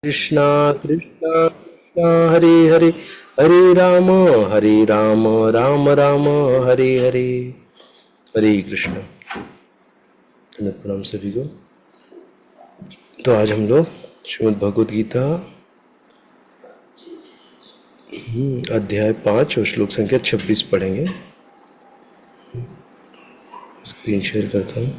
कृष्णा कृष्णा कृष्णा हरे हरे, हरे राम राम राम हरे हरे। हरे कृष्ण। प्रणाम सभी को। तो आज हम लोग श्रीमद् भगवद गीता अध्याय 5 और श्लोक संख्या 26 पढ़ेंगे। स्क्रीन शेयर करता हूँ।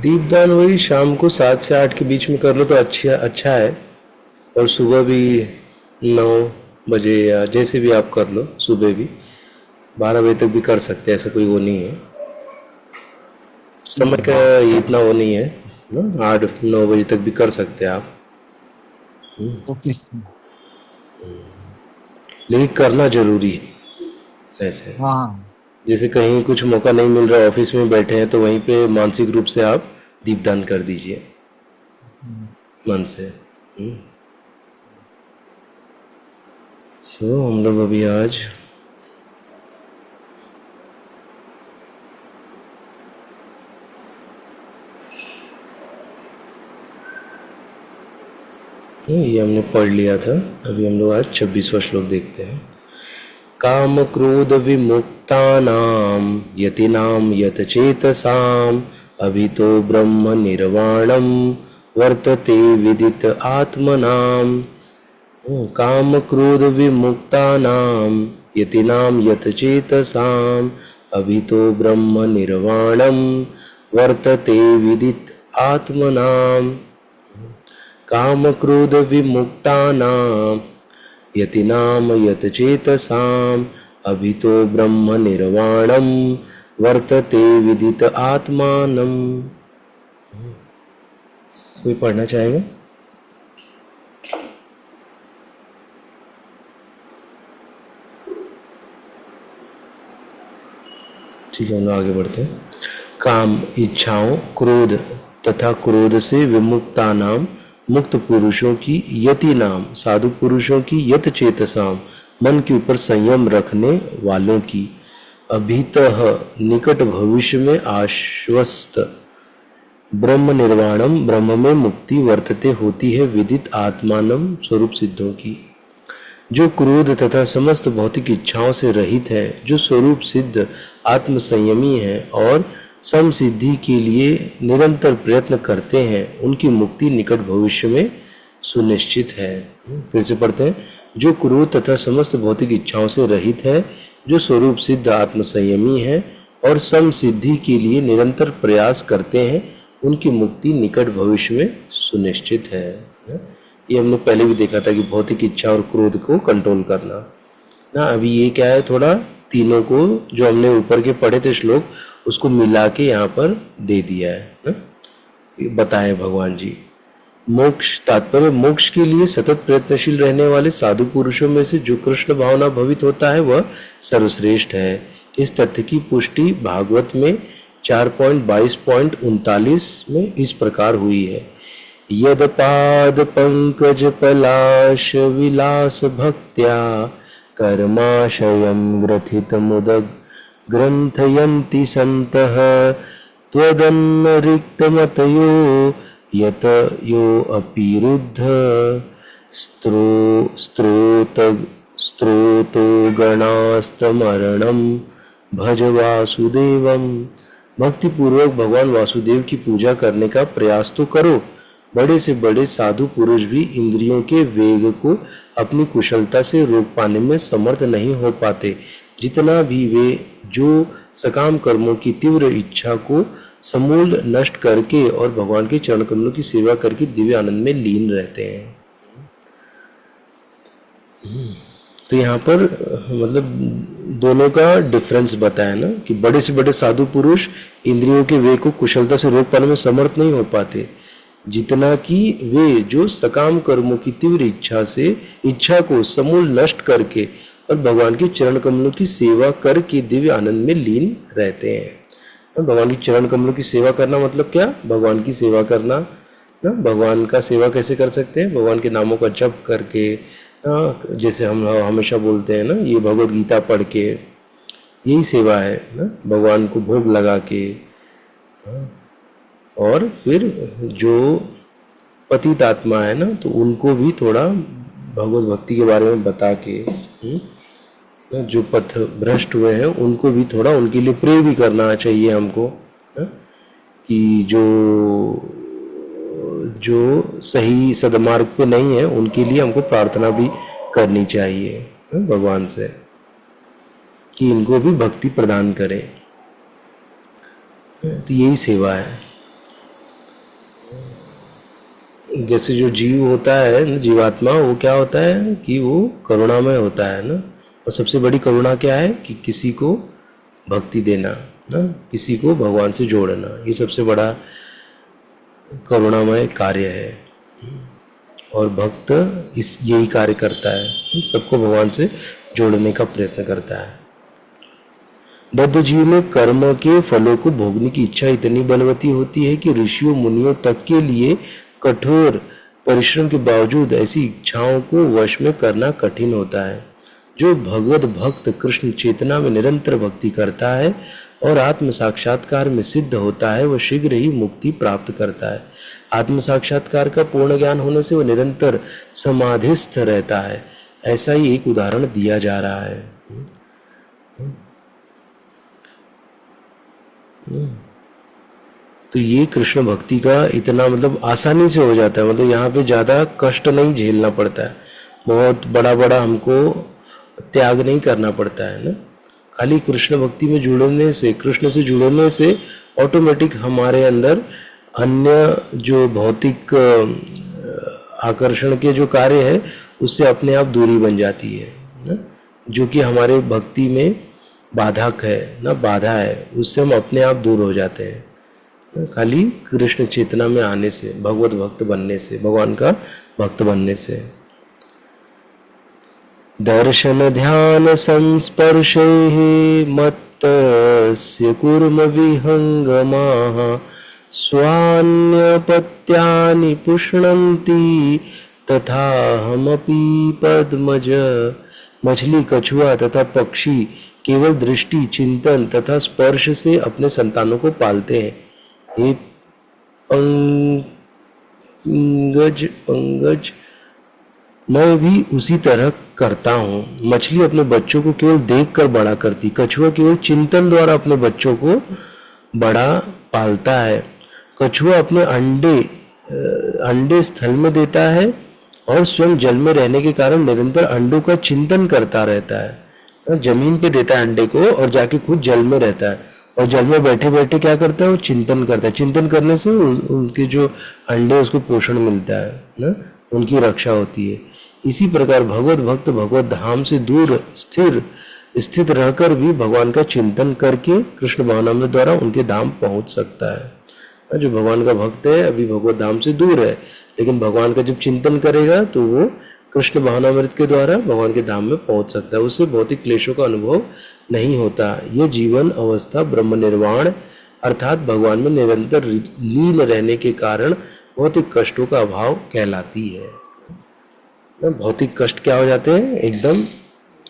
दीपदान वही शाम को 7 से 8 के बीच में कर लो तो अच्छा है। और सुबह भी 9 बजे या जैसे भी आप कर लो, सुबह भी 12 बजे तक भी कर सकते हैं, ऐसा कोई वो नहीं है। समय का इतना वो नहीं है ना, 8-9 बजे तक भी कर सकते हैं आप। ओके। लेकिन करना जरूरी है ऐसे। हाँ। जैसे कहीं कुछ मौका नहीं मिल रहा, ऑफिस में बैठे हैं, तो वहीं पे मानसिक रूप से आप दीपदान कर दीजिए मन से। तो हम लोग अभी आज ये हमने पढ़ लिया था। अभी हम लोग आज 26वां श्लोक देखते हैं। काम क्रोध विमुक्तानां यतीनां यतचेतसाम् अभितो ब्रह्म निर्वाणं वर्तते विदित आत्मनाम्। काम क्रोध विमुक्तानां यतीनां यतचेतसाम् अभितो ब्रह्म निर्वाणं वर्तते विदित आत्मनाम्। काम क्रोध विमुक्तानां यतीनां यतचेतसाम् अभितो ब्रह्म निर्वाणं वर्तते विदित आत्मानम्। कोई पढ़ना चाहेगा? ठीक है, हम लोग आगे बढ़ते हैं। काम इच्छाओं, क्रोध तथा क्रोध से विमुक्ता नाम मुक्त पुरुषों की, यति नाम साधु पुरुषों की, यत चेतसाम मन के ऊपर संयम रखने वालों की, अभीतः निकट भविष्य में आश्वस्त ब्रह्म निर्वाणम ब्रह्म में मुक्ति वर्तते होती है विदित आत्मानम स्वरूप सिद्धों की। जो क्रोध तथा समस्त भौतिक इच्छाओं से रहित है, जो स्वरूप सिद्ध आत्म संयमी है और सम सिद्धि के लिए निरंतर प्रयत्न करते हैं, उनकी मुक्ति निकट भविष्य में सुनिश्चित है। फिर से पढ़ते हैं। जो क्रोध तथा समस्त भौतिक इच्छाओं से रहित है, जो स्वरूप सिद्ध आत्म संयमी है और सम सिद्धि के लिए निरंतर प्रयास करते हैं, उनकी मुक्ति निकट भविष्य में सुनिश्चित है। ये हमने पहले भी देखा था कि भौतिक इच्छा और क्रोध को कंट्रोल करना ना। अभी ये क्या है, थोड़ा तीनों को जो हमने ऊपर के पढ़े थे श्लोक, उसको मिला के यहाँ पर दे दिया है ना? बताए भगवान जी। मोक्ष तात्पर्य, मोक्ष के लिए सतत प्रयत्नशील रहने वाले साधु पुरुषों में से जो कृष्ण भावना भवित होता है वह सर्वश्रेष्ठ है। इस तथ्य की पुष्टि भागवत में 4.22.39 में इस प्रकार हुई है। यदपाद पंकज पलाश विलास भक्त्या कर्माशयं ग्रथित मुदग ग्रंथयन्ति सन्तः त्वदन्न रिक्तमतयो यत यो अपि रुद्ध स्त्रोतो गणास्तमरणं भज वासुदेवम। भक्ति पूर्वक भगवान वासुदेव की पूजा करने का प्रयास तो करो। बड़े से बड़े साधु पुरुष भी इंद्रियों के वेग को अपनी कुशलता से रोक पाने में समर्थ नहीं हो पाते, जितना भी वे जो सकाम कर्मों की तीव्र इच्छा को समूल नष्ट करके और भगवान के चरण कमलों की सेवा करके दिव्य आनंद में लीन रहते हैं। तो यहाँ पर मतलब दोनों का डिफरेंस बताया ना कि बड़े से बड़े साधु पुरुष इंद्रियों के वे को कुशलता से रोक पाने में समर्थ नहीं हो पाते, जितना कि वे जो सकाम कर्मों की तीव्र इच्छा से इच्छा को समूल नष्ट करके और भगवान के चरण कमलों की सेवा करके दिव्य आनंद में लीन रहते हैं। और भगवान की चरण कमलों की सेवा करना मतलब क्या? भगवान की सेवा करना ना। भगवान का सेवा कैसे कर सकते हैं? भगवान के नामों का जप करके, जैसे हम हमेशा बोलते हैं ना, ये भगवत गीता पढ़ के, यही सेवा है ना। भगवान को भोग लगा के, और फिर जो पतित आत्मा है ना, तो उनको भी थोड़ा भगवत भक्ति के बारे में बता के, जो पथ भ्रष्ट हुए हैं उनको भी थोड़ा उनके लिए प्रे भी करना चाहिए हमको, कि जो सही सदमार्ग पे नहीं है उनके लिए हमको प्रार्थना भी करनी चाहिए भगवान से, कि इनको भी भक्ति प्रदान करें। तो यही सेवा है। जैसे जो जीव होता है, जीवात्मा, वो क्या होता है कि वो करुणामय होता है ना। और सबसे बड़ी करुणा क्या है कि किसी को भक्ति देना ना, किसी को भगवान से जोड़ना, ये सबसे बड़ा करुणामय कार्य है। और भक्त यही कार्य करता है, सबको भगवान से जोड़ने का प्रयत्न करता है। बद्ध जीव में कर्म के फलों को भोगने की इच्छा इतनी बलवती होती है कि ऋषियों मुनियों तक के लिए कठोर परिश्रम के बावजूद ऐसी इच्छाओं को वश में करना कठिन होता है। जो भगवत भक्त कृष्ण चेतना में निरंतर भक्ति करता है और आत्म साक्षात्कार में सिद्ध होता है, वह शीघ्र ही मुक्ति प्राप्त करता है। आत्म साक्षात्कार का पूर्ण ज्ञान होने से वह निरंतर समाधिस्थ रहता है। ऐसा ही एक उदाहरण दिया जा रहा है। तो ये कृष्ण भक्ति का इतना मतलब आसानी से हो जाता है, मतलब यहाँ पे ज़्यादा कष्ट नहीं झेलना पड़ता है, बहुत बड़ा बड़ा हमको त्याग नहीं करना पड़ता है ना। खाली कृष्ण भक्ति में जुड़ने से, कृष्ण से जुड़ने से ऑटोमेटिक हमारे अंदर अन्य जो भौतिक आकर्षण के जो कार्य है उससे अपने आप दूरी बन जाती है ना, जो कि हमारे भक्ति में बाधक है ना, बाधा है, उससे हम अपने आप दूर हो जाते हैं ना। खाली कृष्ण चेतना में आने से, भगवत भक्त बनने से, भगवान का भक्त बनने से। दर्शन ध्यान संस्पर्शैः मत्तस्य कुर्म विहंगमाः स्वान्यपत्यानि पुष्णन्ति तथाहमपि पद्मज। मछली, कछुआ तथा पक्षी केवल दृष्टि, चिंतन तथा स्पर्श से अपने संतानों को पालते हैं। हे पंगज, मैं भी उसी तरह करता हूँ। मछली अपने बच्चों को केवल देखकर बड़ा करती, कछुआ केवल चिंतन द्वारा अपने बच्चों को बड़ा पालता है। कछुआ अपने अंडे स्थल में देता है और स्वयं जल में रहने के कारण निरंतर अंडों का चिंतन करता रहता है। जमीन पे देता है अंडे को और जाके खुद जल में रहता है, और जल में बैठे बैठे क्या करता है, वो चिंतन करता है। चिंतन करने से उनके जो अंडे उसको पोषण मिलता है ना, उनकी रक्षा होती है। इसी प्रकार भगवत भक्त भगवत धाम से दूर स्थित रहकर भी भगवान का चिंतन करके कृष्ण भावनामृत द्वारा उनके धाम पहुंच सकता है। जो भगवान का भक्त है अभी भगवत धाम से दूर है, लेकिन भगवान का जब चिंतन करेगा तो वो कृष्ण भावनामृत के द्वारा भगवान के धाम में पहुंच सकता है। उससे भौतिक क्लेशों का अनुभव नहीं होता। यह जीवन अवस्था ब्रह्म निर्वाण अर्थात भगवान में निरंतर लीन रहने के कारण भौतिक कष्टों का अभाव कहलाती है। भौतिक कष्ट क्या हो जाते हैं, एकदम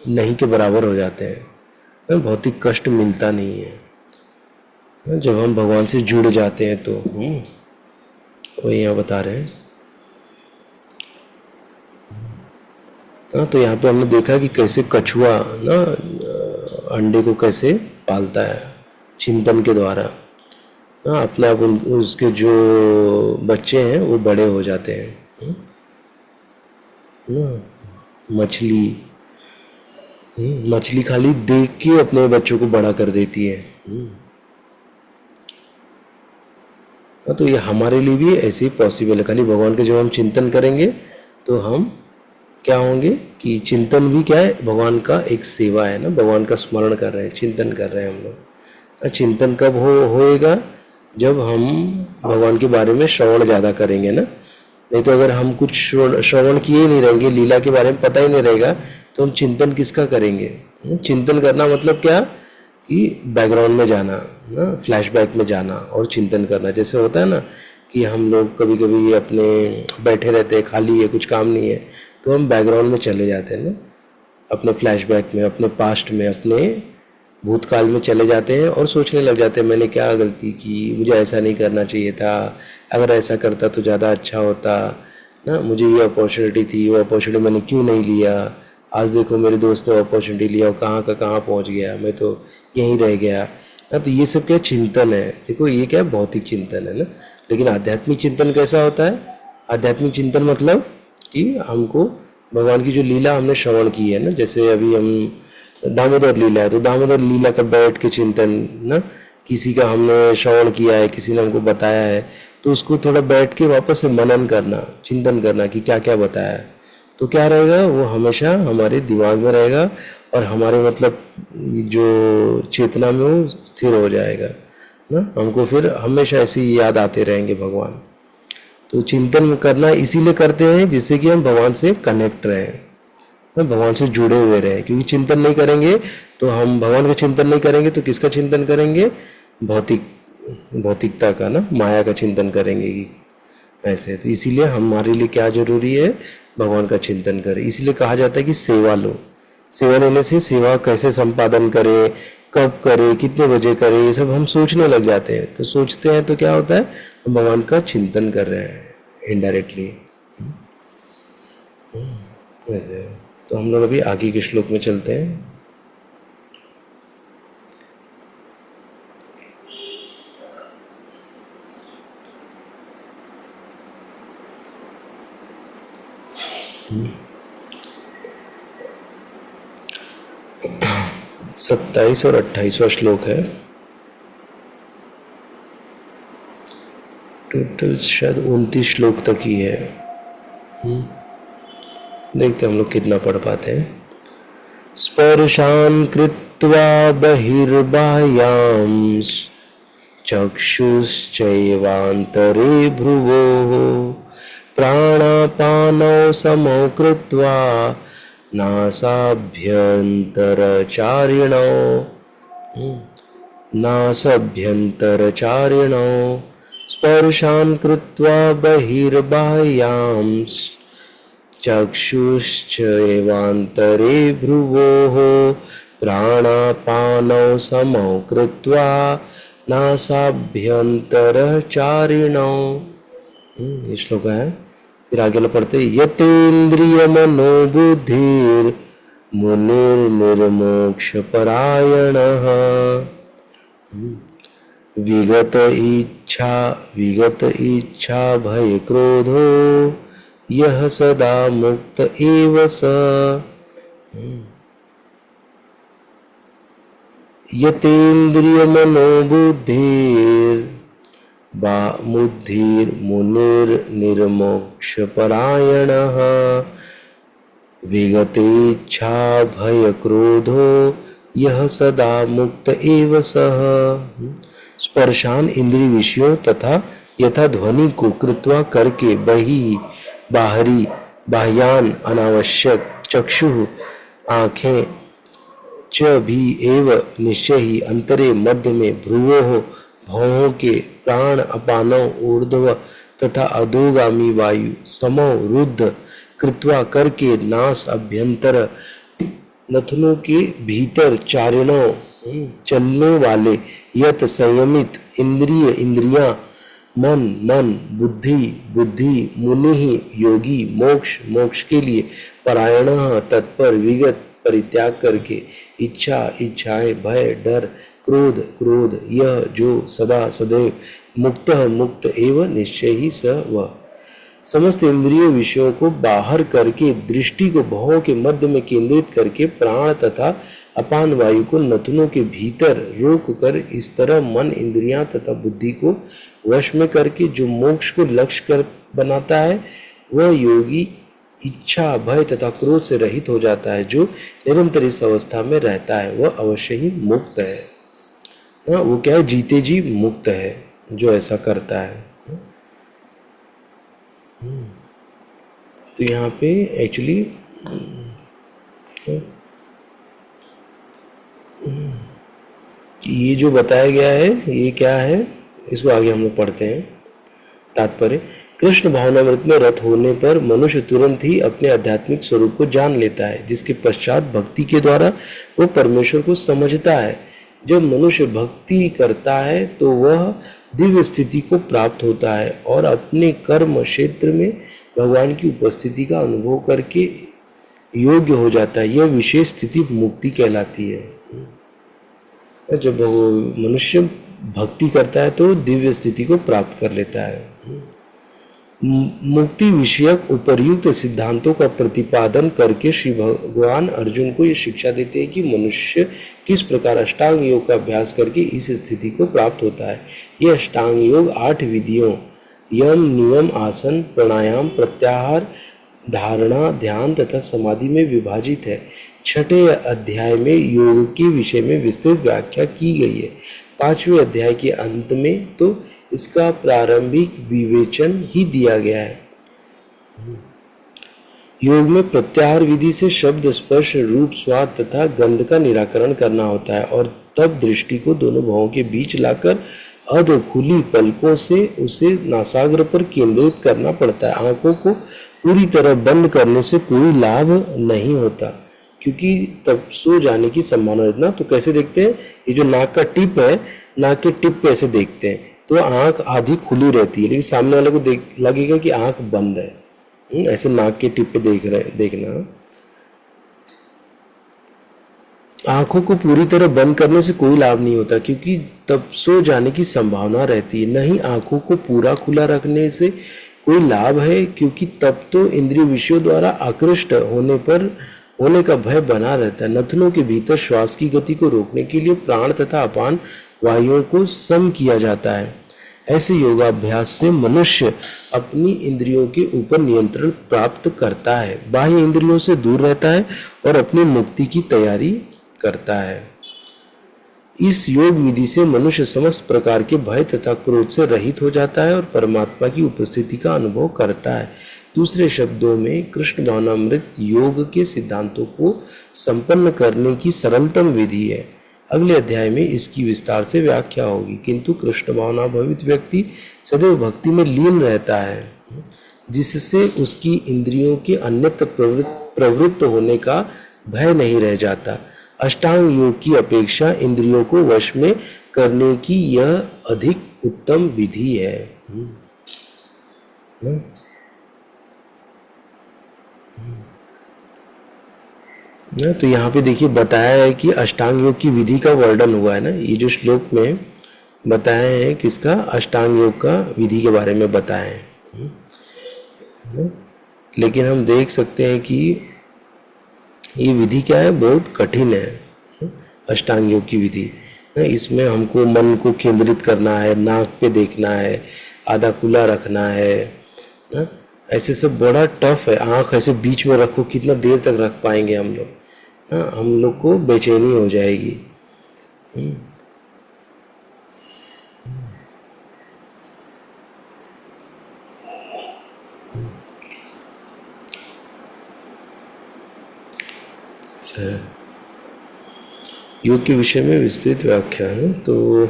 नहीं के बराबर हो जाते हैं। भौतिक कष्ट मिलता नहीं है जब हम भगवान से जुड़ जाते हैं। तो वो यहाँ बता रहे हैं। तो यहाँ पे हमने देखा कि कैसे कछुआ ना अंडे को कैसे पालता है चिंतन के द्वारा। अपने आप उसके जो बच्चे हैं वो बड़े हो जाते हैं। मछली खाली देख के अपने बच्चों को बड़ा कर देती है। तो ये हमारे लिए भी ऐसे ही पॉसिबल है। खाली भगवान के जब हम चिंतन करेंगे तो हम क्या होंगे कि चिंतन भी क्या है, भगवान का एक सेवा है ना, भगवान का स्मरण कर रहे हैं, चिंतन कर रहे हैं हम लोग। चिंतन कब होएगा, जब हम भगवान के बारे में श्रवण ज़्यादा करेंगे ना। नहीं तो अगर हम कुछ श्रवण किए ही नहीं रहेंगे, लीला के बारे में पता ही नहीं रहेगा, तो हम चिंतन किसका करेंगे। चिंतन करना मतलब क्या कि बैकग्राउंड में जाना ना, फ्लैशबैक में जाना और चिंतन करना। जैसे होता है ना कि हम लोग कभी कभी अपने बैठे रहते हैं, खाली है, कुछ काम नहीं है, तो हम बैकग्राउंड में चले जाते हैं ना, अपने फ्लैशबैक में, अपने पास्ट में, अपने भूतकाल में चले जाते हैं और सोचने लग जाते हैं मैंने क्या गलती की, मुझे ऐसा नहीं करना चाहिए था, अगर ऐसा करता तो ज़्यादा अच्छा होता ना, मुझे ये अपॉर्चुनिटी थी, वो अपॉर्चुनिटी मैंने क्यों नहीं लिया, आज देखो मेरे दोस्त ने अपॉर्चुनिटी लिया, वो कहाँ का कहाँ पहुँच गया, मैं तो यहीं रह गया ना। तो ये सब क्या चिंतन है। देखो ये क्या है, भौतिक चिंतन है ना। लेकिन आध्यात्मिक चिंतन कैसा होता है, आध्यात्मिक चिंतन मतलब कि हमको भगवान की जो लीला हमने श्रवण की है ना, जैसे अभी हम दामोदर लीला है तो दामोदर लीला का बैठ के चिंतन ना, किसी का हमने श्रवण किया है, किसी ने हमको बताया है, तो उसको थोड़ा बैठ के वापस से मनन करना, चिंतन करना कि क्या क्या बताया है, तो क्या रहेगा, वो हमेशा हमारे दिमाग में रहेगा और हमारे मतलब जो चेतना में वो स्थिर हो जाएगा ना। हमको फिर हमेशा ऐसे ही याद आते रहेंगे भगवान। तो चिंतन करना इसीलिए करते हैं जिससे कि हम भगवान से कनेक्ट रहें, भगवान से जुड़े हुए रहें। क्योंकि चिंतन नहीं करेंगे तो हम भगवान का चिंतन नहीं करेंगे तो किसका चिंतन करेंगे, भौतिकता का ना, माया का चिंतन करेंगे कि ऐसे। तो इसीलिए हमारे लिए क्या जरूरी है, भगवान का चिंतन करें। इसीलिए कहा जाता है कि सेवा लो। सेवा लेने से सेवा कैसे संपादन करें, कब करें, कितने बजे करें, ये सब हम सोचने लग जाते हैं। तो सोचते हैं तो क्या होता है, हम भगवान का चिंतन कर रहे हैं इनडायरेक्टली वैसे। तो हम लोग अभी आगे के श्लोक में चलते हैं। सत्ताईस और 28वां श्लोक है। टोटल शायद 29 श्लोक तक ही है। देखते हैं हम लोग कितना पढ़ पाते हैं। स्पर्शान् कृत्वा बहिर्बाह्यां चक्षुश्चैवान्तरे भ्रुवोः प्राणापानौ समौ कृत्वा नासाभ्यन्तरचारिणौ स्पर्शान् कृत्वा बहिर्बाह्यां चक्षुश्चैवान्तरे भ्रुवोः प्राणापानौ समौ कृत्वा नासाभ्यन्तरचारिणौ। ये श्लोक है। फिर आगे लोग पढ़ते यतेन्द्रिय मनोबुद्धिर मुनिर्निर्मोक्षपरायणः विगत इच्छा भय क्रोधो यह सदा मुक्त एव स। यतेन्द्रिय मनोबुद्धिर मुनिर्निर्मोक्षपरायणः विगतेच्छा भय क्रोधो यह सदा मुक्त एव सः। स्पर्शान इंद्रिय विषयों तथा यथा ध्वनि को कृत्वा करके बाहरी बाह्यान अनावश्यक चक्षु आँखें च भी एव निश्चय ही अंतरे मध्य में भ्रुवोः भौहों के प्राण अपानौ ऊर्ध्व तथा अधोगामी वायु समो रुद्ध कृत्वा करके नास अभ्यंतर नथनों के भीतर चारिणों चलने वाले यत संयमित इंद्रियां मन बुद्धि मुनि योगी मोक्ष के लिए परायण तत्पर विगत परित्याग करके इच्छाएं भय डर क्रोध यह जो सदा सदैव मुक्त एवं निश्चय ही स वह। समस्त इंद्रिय विषयों को बाहर करके दृष्टि को भवों के मध्य में केंद्रित करके प्राण तथा अपान वायु को नथुनों के भीतर रोक कर इस तरह मन इंद्रियां तथा बुद्धि को वश में करके जो मोक्ष को लक्ष्य कर बनाता है वह योगी इच्छा, भय तथा क्रोध से रहित हो जाता है, जो निरंतर इस अवस्था में रहता है, वह अवश्य ही मुक्त है। ना वो क्या है, जीते जी मुक्त है जो ऐसा करता है। तो यहाँ पे एक्चुअली ये जो बताया गया है ये क्या है, इसको आगे हम लोग पढ़ते हैं। तात्पर्य, कृष्ण भावनामृत में रत होने पर मनुष्य तुरंत ही अपने आध्यात्मिक स्वरूप को जान लेता है, जिसके पश्चात भक्ति के द्वारा वो परमेश्वर को समझता है। जब मनुष्य भक्ति करता है तो वह दिव्य स्थिति को प्राप्त होता है और अपने कर्म क्षेत्र में भगवान की उपस्थिति का अनुभव करके योग्य हो जाता है। यह विशेष स्थिति मुक्ति कहलाती है। जब वो मनुष्य भक्ति करता है तो दिव्य स्थिति को प्राप्त कर लेता है। मुक्ति विषयक उपर्युक्त सिद्धांतों का प्रतिपादन करके श्री भगवान अर्जुन को ये शिक्षा देते हैं कि मनुष्य किस प्रकार अष्टांग योग का अभ्यास करके इस स्थिति को प्राप्त होता है। यह अष्टांग योग 8 विधियों यम, नियम, आसन, प्राणायाम, प्रत्याहार, धारणा, ध्यान तथा समाधि में विभाजित है। 6ठे अध्याय में योग के विषय में विस्तृत व्याख्या की गई है। 5वें अध्याय के अंत में तो इसका प्रारंभिक विवेचन ही दिया गया है। योग में प्रत्याहार विधि से शब्द, स्पर्श, रूप, स्वाद तथा गंध का निराकरण करना होता है और तब दृष्टि को दोनों भावों के बीच लाकर अध खुली पलकों से उसे नासाग्र पर केंद्रित करना पड़ता है। आंखों को पूरी तरह बंद करने से कोई लाभ नहीं होता, क्योंकि तब सो जाने की संभावना है ना। तो कैसे देखते हैं, ये जो नाक का टिप है, नाक के टिप पे ऐसे देखते हैं तो आंख आधी खुली रहती है, लेकिन सामने वाले को देख लगेगा कि आंख बंद है। ऐसे नाक के टिप पे देखना। आंखों को पूरी तरह बंद करने से कोई लाभ नहीं होता, क्योंकि तब सो जाने की संभावना रहती है। नहीं, आंखों को पूरा खुला रखने से कोई लाभ है, क्योंकि तब तो इंद्रिय विषयों द्वारा आकृष्ट होने का भय बना रहता है। नथनों के भीतर श्वास की गति को रोकने के लिए प्राण तथा अपान वायुओं को सम किया जाता है। ऐसे योगाभ्यास से मनुष्य अपनी इंद्रियों के ऊपर नियंत्रण प्राप्त करता है, बाह्य इंद्रियों से दूर रहता है और अपनी मुक्ति की तैयारी करता है। इस योग विधि से मनुष्य समस्त प्रकार के भय तथा क्रोध से रहित हो जाता है और परमात्मा की उपस्थिति का अनुभव करता है। दूसरे शब्दों में कृष्ण भावनामृत योग के सिद्धांतों को संपन्न करने की सरलतम विधि है। अगले अध्याय में इसकी विस्तार से व्याख्या होगी। किंतु कृष्ण भावना भवित व्यक्ति सदैव भक्ति में लीन रहता है, जिससे उसकी इंद्रियों के अन्यत्र प्रवृत्त होने का भय नहीं रह जाता। अष्टांग योग की अपेक्षा इंद्रियों को वश में करने की यह अधिक उत्तम विधि है। तो यहाँ पे देखिए बताया है कि अष्टांग योग की विधि का वर्णन हुआ है ना। ये जो श्लोक में बताया है किसका, अष्टांग योग का विधि के बारे में बताया है। लेकिन हम देख सकते हैं कि ये विधि क्या है, बहुत कठिन है। अष्टांग योग की विधि, इसमें हमको मन को केंद्रित करना है, नाक पे देखना है, आधा खुला रखना है ना, ऐसे सब बड़ा टफ है। आँख ऐसे बीच में रखो, कितना देर तक रख पाएंगे हम लोग, हम लोग को बेचैनी हो जाएगी। योग के विषय में विस्तृत व्याख्या है, तो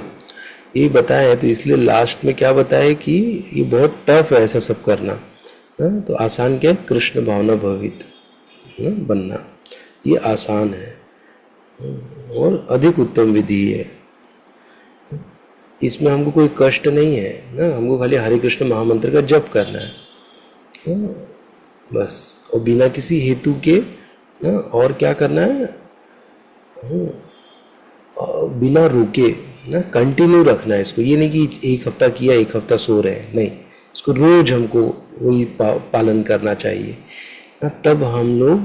ये बताया है। तो इसलिए लास्ट में क्या बताया कि ये बहुत टफ है ऐसा सब करना। तो आसान क्या है, कृष्ण भावना भवित बनना, ये आसान है और अधिक उत्तम विधि है। इसमें हमको कोई कष्ट नहीं है ना, हमको खाली हरे कृष्ण महामंत्र का जप करना है बस, और बिना किसी हेतु के ना, और क्या करना है, बिना रुके ना कंटिन्यू रखना है इसको। ये नहीं कि एक हफ्ता किया एक हफ्ता सो रहे हैं, नहीं, इसको रोज हमको वही पालन करना चाहिए ना। तब हम लोग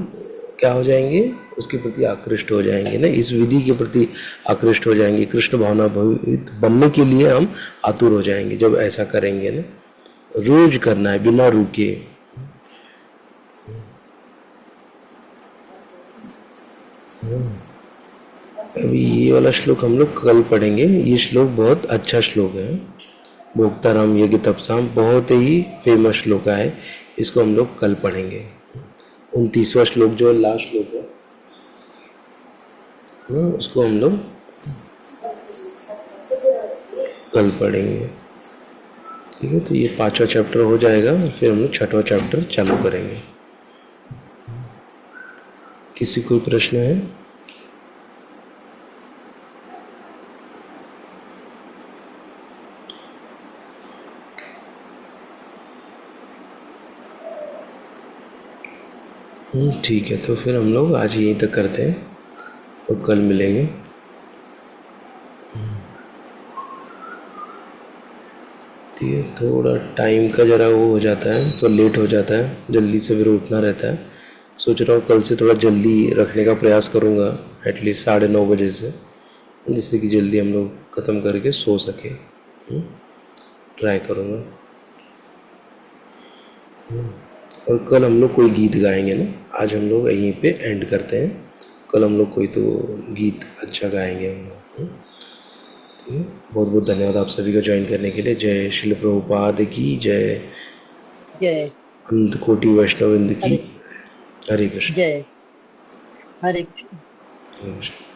क्या हो जाएंगे, उसके प्रति आकृष्ट हो जाएंगे ना, इस विधि के प्रति आकृष्ट हो जाएंगे। कृष्ण भावना भवित बनने के लिए हम आतुर हो जाएंगे जब ऐसा करेंगे ना। रोज करना है बिना रुके। अभी ये वाला श्लोक हम लोग कल पढ़ेंगे। ये श्लोक बहुत अच्छा श्लोक है। भोक्ताराम यज्ञ तपसाम बहुत ही फेमस श्लोक है। इसको हम लोग कल पढ़ेंगे। 29वां श्लोक जो है लास्ट श्लोक है ना, उसको हम लोग कल पढ़ेंगे। ठीक है, तो ये 5वां चैप्टर हो जाएगा, फिर हम लोग 6वां चैप्टर चालू करेंगे। किसी कोई प्रश्न है? ठीक है, तो फिर हम लोग आज यहीं तक करते हैं और कल मिलेंगे। ठीक है, थोड़ा टाइम का ज़रा वो हो जाता है तो लेट हो जाता है, जल्दी से फिर उठना रहता है। सोच रहा हूँ कल से थोड़ा जल्दी रखने का प्रयास करूँगा, एटलीस्ट 9:30 बजे से, जिससे कि जल्दी हम लोग ख़त्म करके सो सके। ट्राई करूँगा। और कल हम लोग कोई गीत गाएंगे ना, आज हम लोग यहीं पे एंड करते हैं। कल हम लोग कोई तो गीत अच्छा गाएंगे हम लोग। ठीक है, बहुत बहुत धन्यवाद आप सभी को ज्वाइन करने के लिए। जय श्रील प्रभुपाद की जय। जय अनंत कोटि वैष्णववृंद की। हरे हरे कृष्ण। जय हरे कृष्ण। हरे कृष्ण।